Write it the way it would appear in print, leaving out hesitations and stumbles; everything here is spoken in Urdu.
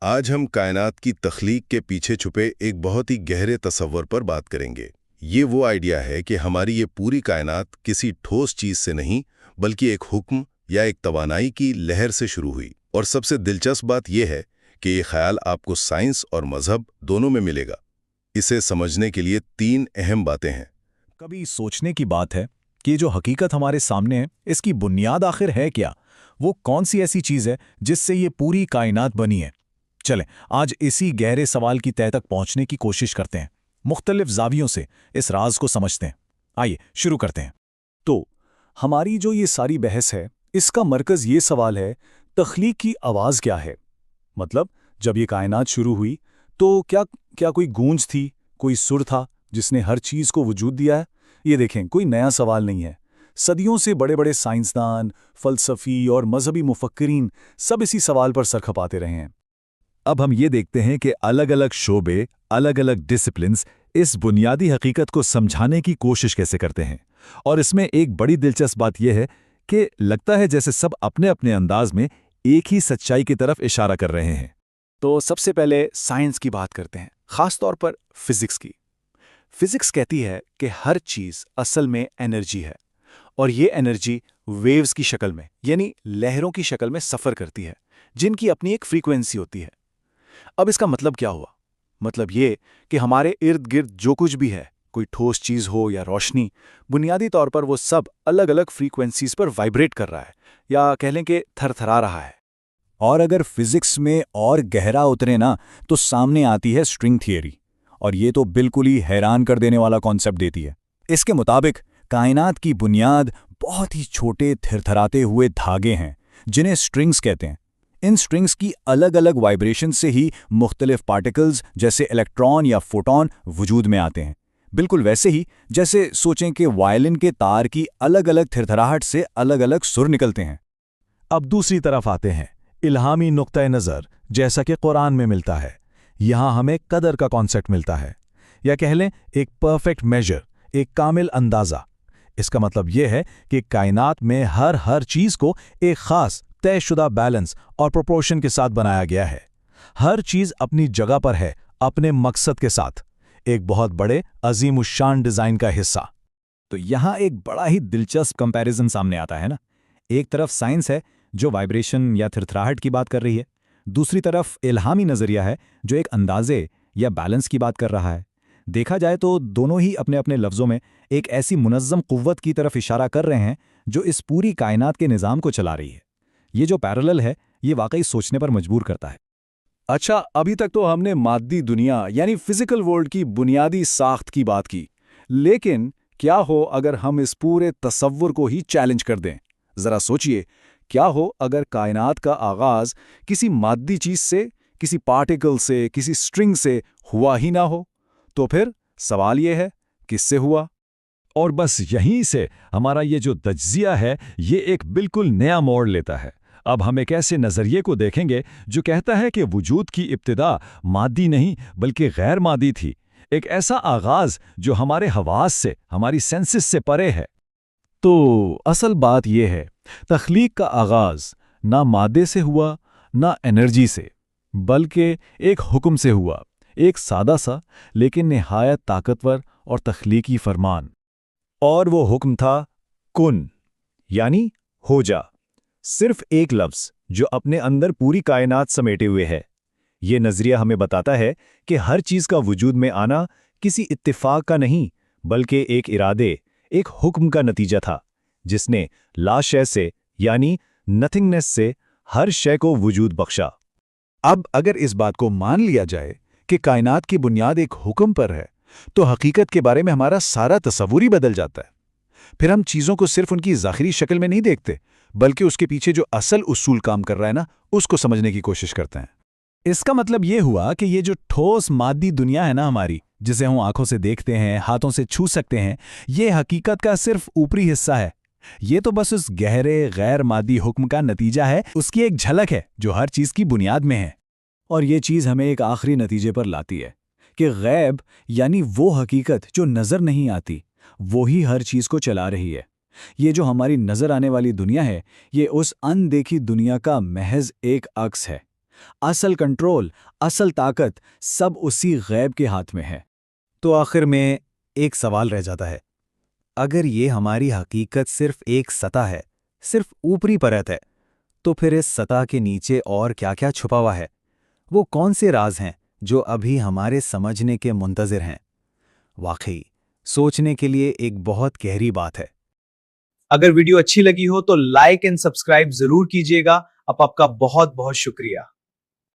آج ہم کائنات کی تخلیق کے پیچھے چھپے ایک بہت ہی گہرے تصور پر بات کریں گے۔ یہ وہ آئیڈیا ہے کہ ہماری یہ پوری کائنات کسی ٹھوس چیز سے نہیں بلکہ ایک حکم یا ایک توانائی کی لہر سے شروع ہوئی۔ اور سب سے دلچسپ بات یہ ہے کہ یہ خیال آپ کو سائنس اور مذہب دونوں میں ملے گا۔ اسے سمجھنے کے لیے 3 اہم باتیں ہیں۔ کبھی سوچنے کی بات ہے کہ جو حقیقت ہمارے سامنے ہے اس کی بنیاد آخر ہے کیا؟ وہ کون سی ایسی چیز ہے جس سے یہ پوری کائنات بنی ہے؟ چلیں آج اسی گہرے سوال کی تہہ تک پہنچنے کی کوشش کرتے ہیں، مختلف زاویوں سے اس راز کو سمجھتے ہیں۔ آئیے شروع کرتے ہیں۔ تو ہماری جو یہ ساری بحث ہے اس کا مرکز یہ سوال ہے، تخلیق کی آواز کیا ہے؟ مطلب جب یہ کائنات شروع ہوئی تو کیا کوئی گونج تھی، کوئی سر تھا جس نے ہر چیز کو وجود دیا ہے؟ یہ دیکھیں کوئی نیا سوال نہیں ہے۔ صدیوں سے بڑے بڑے سائنسدان، فلسفی اور مذہبی مفکرین سب اسی سوال پر سر کھپاتے رہے ہیں۔ اب ہم یہ دیکھتے ہیں کہ الگ الگ شعبے، الگ الگ ڈسپلنز اس بنیادی حقیقت کو سمجھانے کی کوشش کیسے کرتے ہیں، اور اس میں ایک بڑی دلچسپ بات یہ ہے کہ لگتا ہے جیسے سب اپنے اپنے انداز میں ایک ہی سچائی کی طرف اشارہ کر رہے ہیں۔ تو سب سے پہلے سائنس کی بات کرتے ہیں، خاص طور پر فزکس کی۔ فزکس کہتی ہے کہ ہر چیز اصل میں انرجی ہے، اور یہ انرجی ویوز کی شکل میں یعنی لہروں کی شکل میں سفر کرتی ہے، جن کی اپنی ایک فریکوینسی ہوتی ہے۔ اب اس کا مطلب کیا ہوا؟ مطلب یہ کہ ہمارے ارد گرد جو کچھ بھی ہے، کوئی ٹھوس چیز ہو یا روشنی، بنیادی طور پر وہ سب الگ الگ فریکوینسیز پر وائبریٹ کر رہا ہے، یا کہہ لیں کہ تھر تھرا رہا ہے۔ اور اگر فزکس میں اور گہرا اترے نا تو سامنے آتی ہے اسٹرنگ تھیوری، اور یہ تو بالکل ہی حیران کر دینے والا کانسیپٹ دیتی ہے۔ اس کے مطابق کائنات کی بنیاد بہت ہی چھوٹے تھرتھراتے ہوئے دھاگے ہیں جنہیں اسٹرنگز کہتے ہیں۔ ان اسٹرنگز کی الگ الگ وائبریشن سے ہی مختلف پارٹیکلز جیسے الیکٹران یا فوٹون وجود میں آتے ہیں، بالکل ویسے ہی جیسے سوچیں کہ وائلن کے تار کی الگ الگ تھرتھراہٹ سے الگ الگ سر نکلتے ہیں۔ اب دوسری طرف آتے ہیں، الہامی نقطہ نظر جیسا کہ قرآن میں ملتا ہے۔ یہاں ہمیں قدر کا کانسیپٹ ملتا ہے، یا کہہ لیں ایک پرفیکٹ میجر، ایک کامل اندازہ۔ اس کا مطلب یہ ہے کہ کائنات میں ہر چیز کو ایک خاص طے شدہ بیلنس اور پروپورشن کے ساتھ بنایا گیا ہے۔ ہر چیز اپنی جگہ پر ہے، اپنے مقصد کے ساتھ، ایک بہت بڑے عظیم الشان ڈیزائن کا حصہ۔ تو یہاں ایک بڑا ہی دلچسپ کمپیریزن سامنے آتا ہے نا۔ ایک طرف سائنس ہے جو وائبریشن یا تھرتھراہٹ کی بات کر رہی ہے، دوسری طرف الہامی نظریہ ہے جو ایک اندازے یا بیلنس کی بات کر رہا ہے۔ دیکھا جائے تو دونوں ہی اپنے اپنے لفظوں میں ایک ایسی منظم قوت کی طرف اشارہ کر رہے ہیں جو اس پوری کائنات کے نظام کو چلا رہی ہے۔ یہ جو پیرالل ہے یہ واقعی سوچنے پر مجبور کرتا ہے۔ اچھا، ابھی تک تو ہم نے مادی دنیا یعنی فزیکل ورلڈ کی بنیادی ساخت کی بات کی، لیکن کیا ہو اگر ہم اس پورے تصور کو ہی چیلنج کر دیں؟ ذرا سوچئے، کیا ہو اگر کائنات کا آغاز کسی مادی چیز سے، کسی پارٹیکل سے، کسی اسٹرنگ سے ہوا ہی نہ ہو؟ تو پھر سوال یہ ہے، کس سے ہوا؟ اور بس یہیں سے ہمارا یہ جو تجزیہ ہے یہ ایک بالکل نیا موڑ لیتا ہے۔ اب ہم ایک ایسے نظریے کو دیکھیں گے جو کہتا ہے کہ وجود کی ابتدا مادی نہیں بلکہ غیر مادی تھی، ایک ایسا آغاز جو ہمارے حواس سے، ہماری سینسز سے پرے ہے۔ تو اصل بات یہ ہے، تخلیق کا آغاز نہ مادے سے ہوا نہ انرجی سے، بلکہ ایک حکم سے ہوا، ایک سادہ سا لیکن نہایت طاقتور اور تخلیقی فرمان۔ اور وہ حکم تھا کن، یعنی ہو جا، صرف ایک لفظ جو اپنے اندر پوری کائنات سمیٹے ہوئے ہے۔ یہ نظریہ ہمیں بتاتا ہے کہ ہر چیز کا وجود میں آنا کسی اتفاق کا نہیں بلکہ ایک ارادے، ایک حکم کا نتیجہ تھا، جس نے لا شے سے یعنی نتھنگنس سے ہر شے کو وجود بخشا۔ اب اگر اس بات کو مان لیا جائے کہ کائنات کی بنیاد ایک حکم پر ہے تو حقیقت کے بارے میں ہمارا سارا تصور ہی بدل جاتا ہے۔ پھر ہم چیزوں کو صرف ان کی ظاہری شکل میں نہیں دیکھتے بلکہ اس کے پیچھے جو اصل اصول کام کر رہا ہے نا اس کو سمجھنے کی کوشش کرتے ہیں۔ اس کا مطلب یہ ہوا کہ یہ جو ٹھوس مادی دنیا ہے نا ہماری، جسے ہم آنکھوں سے دیکھتے ہیں، ہاتھوں سے چھو سکتے ہیں، یہ حقیقت کا صرف اوپری حصہ ہے۔ یہ تو بس اس گہرے غیر مادی حکم کا نتیجہ ہے، اس کی ایک جھلک ہے جو ہر چیز کی بنیاد میں ہے۔ اور یہ چیز ہمیں ایک آخری نتیجے پر لاتی ہے کہ غیب یعنی وہ حقیقت جو نظر نہیں آتی، وہی ہر چیز کو چلا رہی ہے۔ یہ جو ہماری نظر آنے والی دنیا ہے، یہ اس ان دیکھی دنیا کا محض ایک عکس ہے۔ اصل کنٹرول، اصل طاقت سب اسی غیب کے ہاتھ میں ہے۔ تو آخر میں ایک سوال رہ جاتا ہے، اگر یہ ہماری حقیقت صرف ایک سطح ہے، صرف اوپری پرت ہے، تو پھر اس سطح کے نیچے اور کیا کیا چھپا ہوا ہے؟ وہ کون سے راز ہیں جو ابھی ہمارے سمجھنے کے منتظر ہیں؟ واقعی سوچنے کے لیے ایک بہت گہری بات ہے۔ اگر ویڈیو اچھی لگی ہو تو لائک اینڈ سبسکرائب ضرور کیجیے گا۔ آپ کا بہت بہت شکریہ۔